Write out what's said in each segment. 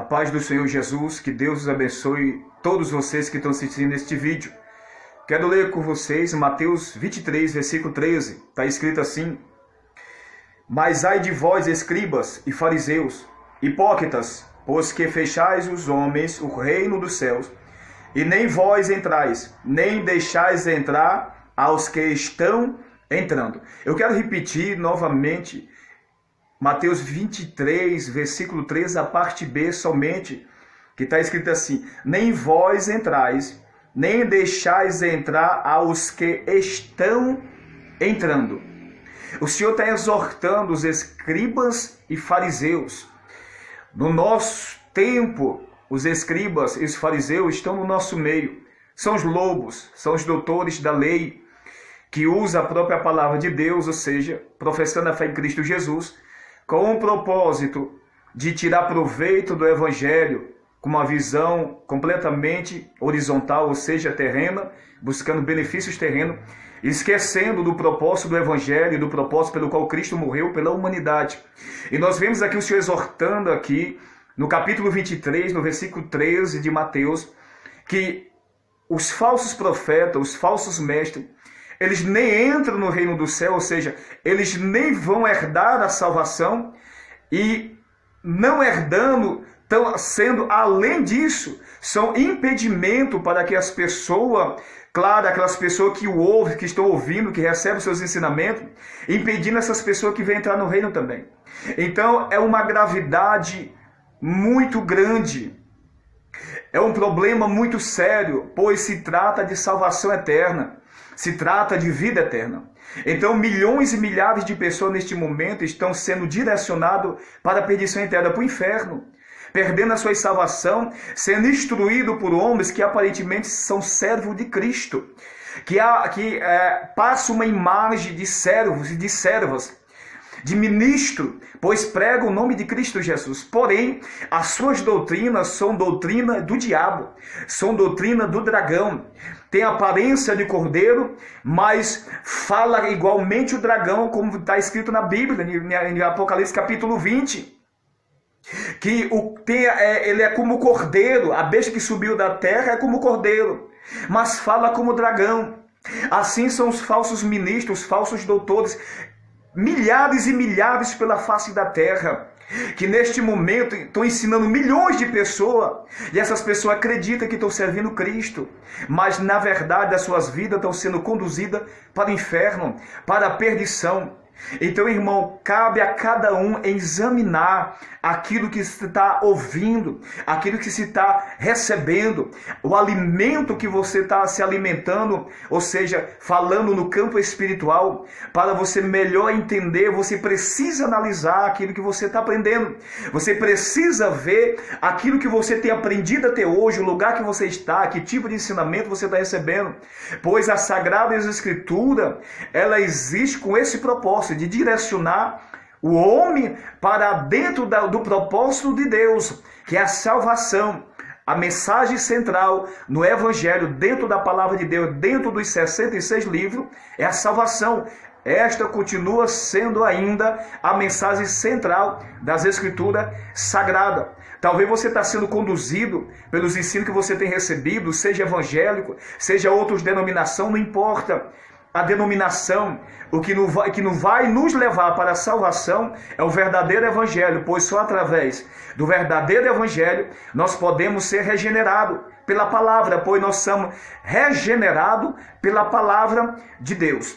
paz do Senhor Jesus, que Deus os abençoe, todos vocês que estão assistindo este vídeo. Quero ler com vocês Mateus 23, versículo 13. Está escrito assim: Mas ai de vós, escribas e fariseus, hipócritas, pois que fechais os homens o reino dos céus, e nem vós entrais, nem deixais entrar aos que estão entrando. Eu quero repetir novamente Mateus 23, versículo 13, a parte B somente, que está escrito assim: Nem vós entrais, nem deixais entrar aos que estão entrando. O Senhor está exortando os escribas e fariseus. No nosso tempo, os escribas e os fariseus estão no nosso meio. São os lobos, são os doutores da lei, que usam a própria palavra de Deus, ou seja, professando a fé em Cristo Jesus, com o propósito de tirar proveito do Evangelho, com uma visão completamente horizontal, ou seja, terrena, buscando benefícios terrenos, esquecendo do propósito do Evangelho, do propósito pelo qual Cristo morreu pela humanidade. E nós vemos aqui o Senhor exortando aqui, no capítulo 23, no versículo 13 de Mateus, que os falsos profetas, os falsos mestres, eles nem entram no reino do céu, ou seja, eles nem vão herdar a salvação, e não herdando, estão sendo, além disso, são impedimento para que as pessoas, claro, aquelas pessoas que o ouvem, que estão ouvindo, que recebem os seus ensinamentos, impedindo essas pessoas que vêm entrar no reino também. Então, é uma gravidade muito grande, é um problema muito sério, pois se trata de salvação eterna, se trata de vida eterna. Então, milhões e milhares de pessoas neste momento estão sendo direcionadas para a perdição eterna, para o inferno, perdendo a sua salvação, sendo instruído por homens que aparentemente são servos de Cristo, que passa uma imagem de servos e de servas, de ministro, pois pregam o nome de Cristo Jesus. Porém, as suas doutrinas são doutrina do diabo, são doutrina do dragão. Tem aparência de cordeiro, mas fala igualmente o dragão, como está escrito na Bíblia, em Apocalipse capítulo 20. Que ele é como o cordeiro, a besta que subiu da terra é como o cordeiro, mas fala como o dragão. Assim são os falsos ministros, os falsos doutores, milhares e milhares pela face da terra, que neste momento estão ensinando milhões de pessoas, e essas pessoas acreditam que estão servindo Cristo, mas na verdade as suas vidas estão sendo conduzidas para o inferno, para a perdição. Então, irmão, cabe a cada um examinar aquilo que se está ouvindo, aquilo que se está recebendo, o alimento que você está se alimentando, ou seja, falando no campo espiritual. Para você melhor entender, você precisa analisar aquilo que você está aprendendo. Você precisa ver aquilo que você tem aprendido até hoje, o lugar que você está, que tipo de ensinamento você está recebendo. Pois a Sagrada Escritura, ela existe com esse propósito, de direcionar o homem para dentro do propósito de Deus, que é a salvação. A mensagem central no Evangelho, dentro da palavra de Deus, dentro dos 66 livros, é a salvação. Esta continua sendo ainda a mensagem central das Escrituras Sagradas. Talvez você está sendo conduzido pelos ensinos que você tem recebido, seja evangélico, seja outras denominação, não importa a denominação. O que não vai nos levar para a salvação é o verdadeiro Evangelho, pois só através do verdadeiro Evangelho nós podemos ser regenerados pela palavra, pois nós somos regenerados pela palavra de Deus.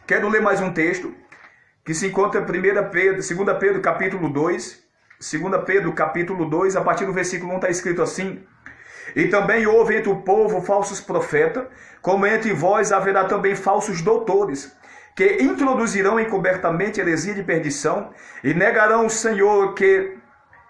Quero ler mais um texto que se encontra em 2 Pedro capítulo 2, 2 Pedro capítulo 2, a partir do versículo 1 está escrito assim: E também houve entre o povo falsos profetas, como entre vós haverá também falsos doutores, que introduzirão encobertamente heresia de perdição, e negarão o Senhor que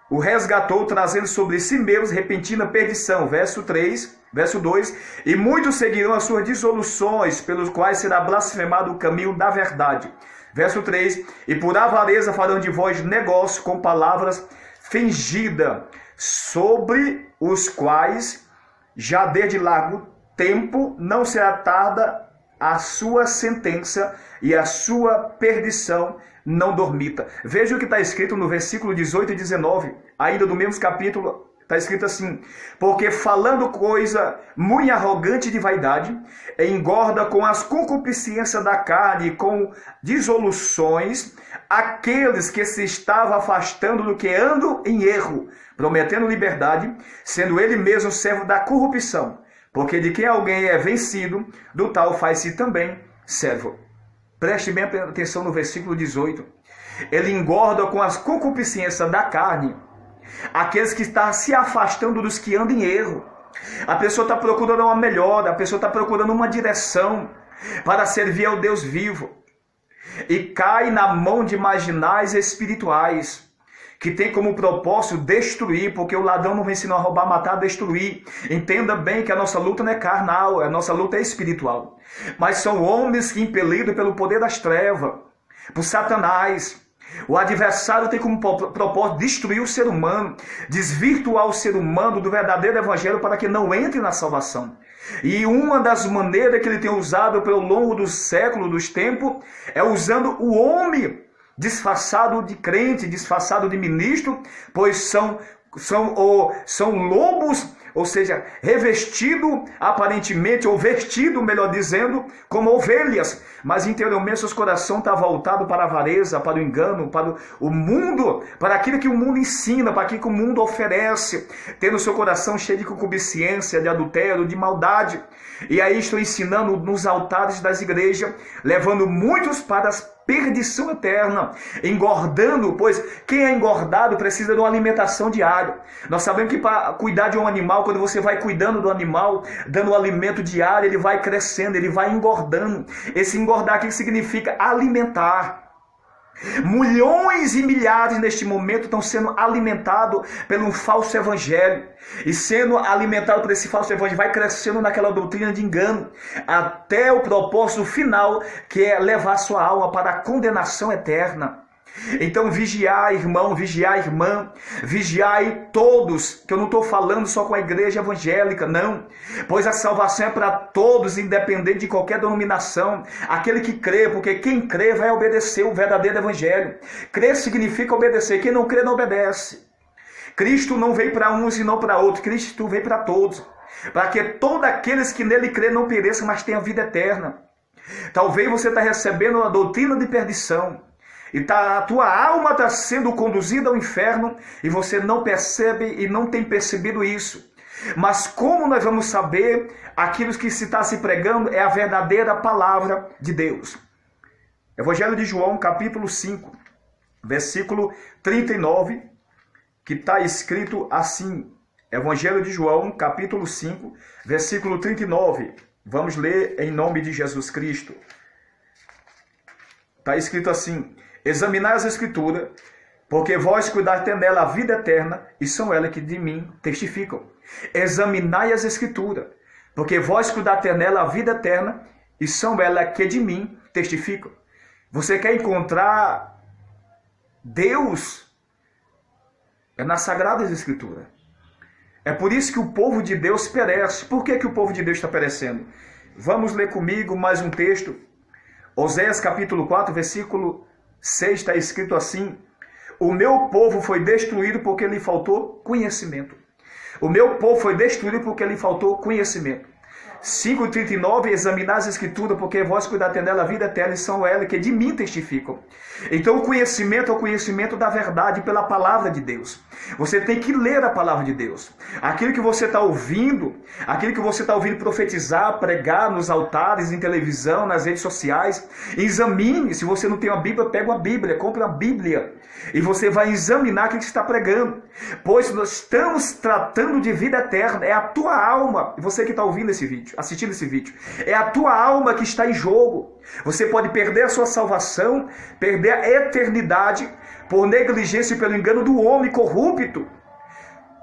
o resgatou, trazendo sobre si mesmos repentina perdição. Verso 2, e muitos seguirão as suas dissoluções, pelos quais será blasfemado o caminho da verdade. Verso 3, e por avareza farão de vós negócio com palavras fingidas, sobre os quais já desde largo tempo não será tarda a sua sentença e a sua perdição não dormita. Veja o que está escrito no versículo 18 e 19, ainda do mesmo capítulo. Está escrito assim: porque falando coisa muito arrogante de vaidade, engorda com as concupiscências da carne e com dissoluções aqueles que se estavam afastando do que andam em erro, prometendo liberdade, sendo ele mesmo servo da corrupção. Porque de quem alguém é vencido, do tal faz-se também servo. Preste bem atenção no versículo 18. Ele engorda com as concupiscências da carne aqueles que estão se afastando dos que andam em erro. A pessoa está procurando uma melhora, a pessoa está procurando uma direção para servir ao Deus vivo. E cai na mão de marginais espirituais, que tem como propósito destruir, porque o ladrão não vem ensinar a roubar, matar, destruir. Entenda bem que a nossa luta não é carnal, a nossa luta é espiritual. Mas são homens que, impelidos pelo poder das trevas, por Satanás, o adversário tem como propósito destruir o ser humano, desvirtuar o ser humano do verdadeiro evangelho para que não entre na salvação. E uma das maneiras que ele tem usado pelo longo dos séculos, dos tempos, é usando o homem disfarçado de crente, disfarçado de ministro, pois são lobos, ou seja, revestido aparentemente, ou vestido, melhor dizendo, como ovelhas, mas interiormente seus corações estão voltados para a avareza, para o engano, para o mundo, para aquilo que o mundo ensina, para aquilo que o mundo oferece, tendo seu coração cheio de concupiscência, de adultério, de maldade. E aí estou ensinando nos altares das igrejas, levando muitos para as perdição eterna, engordando, pois quem é engordado precisa de uma alimentação diária. Nós sabemos que para cuidar de um animal, quando você vai cuidando do animal, dando um alimento diário, ele vai crescendo, ele vai engordando. Esse engordar aqui significa alimentar. Milhões e milhares neste momento estão sendo alimentados pelo falso evangelho. E sendo alimentado por esse falso evangelho, vai crescendo naquela doutrina de engano, até o propósito final, que é levar sua alma para a condenação eterna. Então vigiai, irmão, vigiai, irmã, vigiai todos, que eu não estou falando só com a igreja evangélica, não, pois a salvação é para todos, independente de qualquer denominação, aquele que crê, porque quem crê vai obedecer o verdadeiro evangelho. Crer significa obedecer, quem não crê não obedece. Cristo não veio para uns e não para outros, Cristo veio para todos, para que todos aqueles que nele crê não pereçam, mas tenham vida eterna. Talvez você está recebendo uma doutrina de perdição, e a tua alma está sendo conduzida ao inferno e você não percebe e não tem percebido isso. Mas como nós vamos saber aquilo que se está se pregando é a verdadeira palavra de Deus? Evangelho de João, capítulo 5, versículo 39, que está escrito assim. Evangelho de João, capítulo 5, versículo 39. Vamos ler em nome de Jesus Cristo. Está escrito assim: examinai as Escrituras, porque vós cuidais nela a vida eterna, e são elas que de mim testificam. Examinai as Escrituras, porque vós cuidais nela a vida eterna, e são elas que de mim testificam. Você quer encontrar Deus? É nas Sagradas Escrituras. É por isso que o povo de Deus perece. Por que o povo de Deus está perecendo? Vamos ler comigo mais um texto. Oséias capítulo 4, versículo 6, está escrito assim: o meu povo foi destruído porque lhe faltou conhecimento. O meu povo foi destruído porque lhe faltou conhecimento. 5,39, examinar as Escrituras, porque vós cuidaste nela a vida eterna, e são elas que de mim testificam. Então o conhecimento é o conhecimento da verdade pela palavra de Deus. Você tem que ler a palavra de Deus. Aquilo que você está ouvindo, profetizar, pregar nos altares, em televisão, nas redes sociais, examine. Se você não tem uma Bíblia, pega uma Bíblia, compre uma Bíblia. E você vai examinar aquilo que você está pregando. Pois nós estamos tratando de vida eterna. É a tua alma. E você que está ouvindo esse vídeo, assistindo esse vídeo, é a tua alma que está em jogo. Você pode perder a sua salvação, perder a eternidade por negligência e pelo engano do homem corrupto.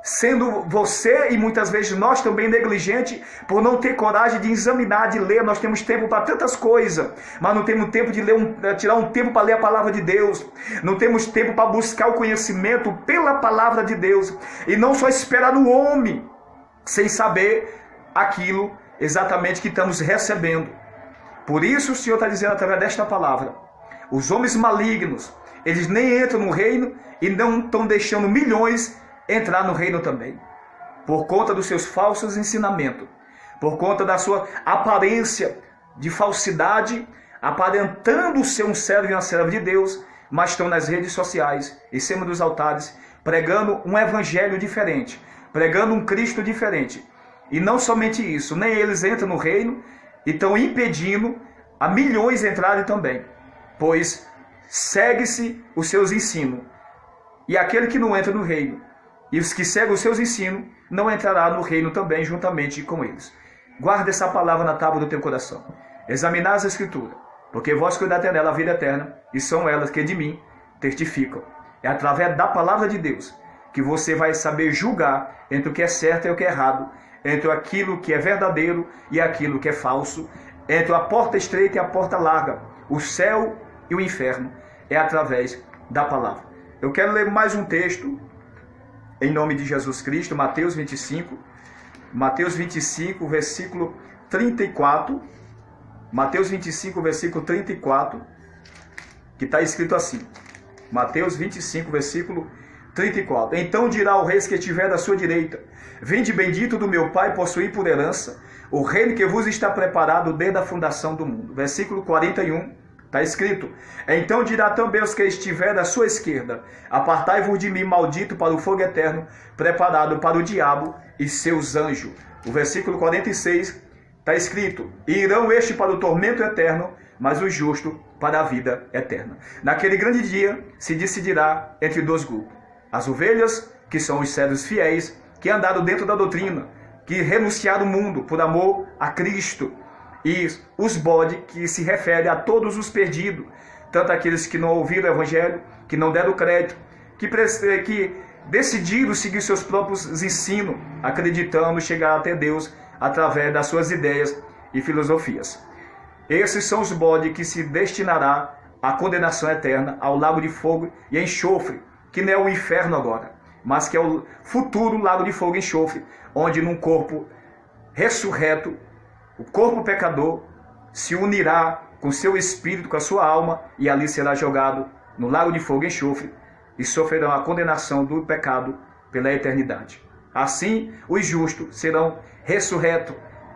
Sendo você e muitas vezes nós também negligentes por não ter coragem de examinar, de ler. Nós temos tempo para tantas coisas, mas não temos tempo de ler tirar um tempo para ler a palavra de Deus. Não temos tempo para buscar o conhecimento pela palavra de Deus. E não só esperar no homem, sem saber aquilo exatamente que estamos recebendo. Por isso o Senhor está dizendo através desta palavra, os homens malignos, eles nem entram no reino e não estão deixando milhões entrar no reino também. Por conta dos seus falsos ensinamentos, por conta da sua aparência de falsidade, aparentando ser um servo e uma serva de Deus, mas estão nas redes sociais, em cima dos altares, pregando um evangelho diferente, pregando um Cristo diferente. E não somente isso, nem eles entram no reino e estão impedindo a milhões entrarem também, pois segue-se os seus ensinos. E aquele que não entra no reino, e os que seguem os seus ensinos, não entrará no reino também juntamente com eles. Guarda essa palavra na tábua do teu coração. Examinar as Escrituras, porque vós cuidaste nela a vida eterna, e são elas que de mim testificam. É através da palavra de Deus que você vai saber julgar entre o que é certo e o que é errado, entre aquilo que é verdadeiro e aquilo que é falso, entre a porta estreita e a porta larga, o céu e o inferno. É através da palavra. Eu quero ler mais um texto, em nome de Jesus Cristo, Mateus 25, versículo 34, Mateus 25, versículo 34, que está escrito assim, Mateus 25, versículo 34, então dirá o rei que estiver da sua direita, vinde bendito do meu Pai, possuí por herança o reino que vos está preparado desde a fundação do mundo. Versículo 41, está escrito, então dirá também os que estiver da sua esquerda, apartai-vos de mim, maldito, para o fogo eterno, preparado para o diabo e seus anjos. O versículo 46 está escrito, e irão estes para o tormento eterno, mas o justo para a vida eterna. Naquele grande dia se decidirá entre dois grupos, as ovelhas, que são os servos fiéis, que andaram dentro da doutrina, que renunciaram o mundo por amor a Cristo, e os bodes, que se refere a todos os perdidos, tanto aqueles que não ouviram o evangelho, que não deram crédito, que decidiram seguir seus próprios ensinos, acreditando chegar até Deus através das suas ideias e filosofias. Esses são os bodes que se destinará à condenação eterna, ao lago de fogo e enxofre, que não é o inferno agora, mas que é o futuro lago de fogo e enxofre, onde num corpo ressurreto, o corpo pecador se unirá com seu espírito, com a sua alma, e ali será jogado no lago de fogo e enxofre, e sofrerão a condenação do pecado pela eternidade. Assim, os justos serão ressurretos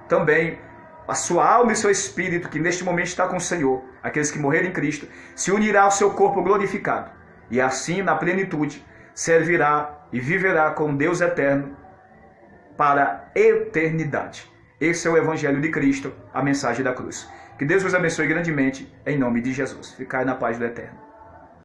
também, a sua alma e seu espírito, que neste momento está com o Senhor, aqueles que morreram em Cristo, se unirá ao seu corpo glorificado, e assim, na plenitude, servirá e viverá com Deus eterno para a eternidade. Esse é o Evangelho de Cristo, a mensagem da cruz. Que Deus vos abençoe grandemente, em nome de Jesus. Ficai na paz do Eterno.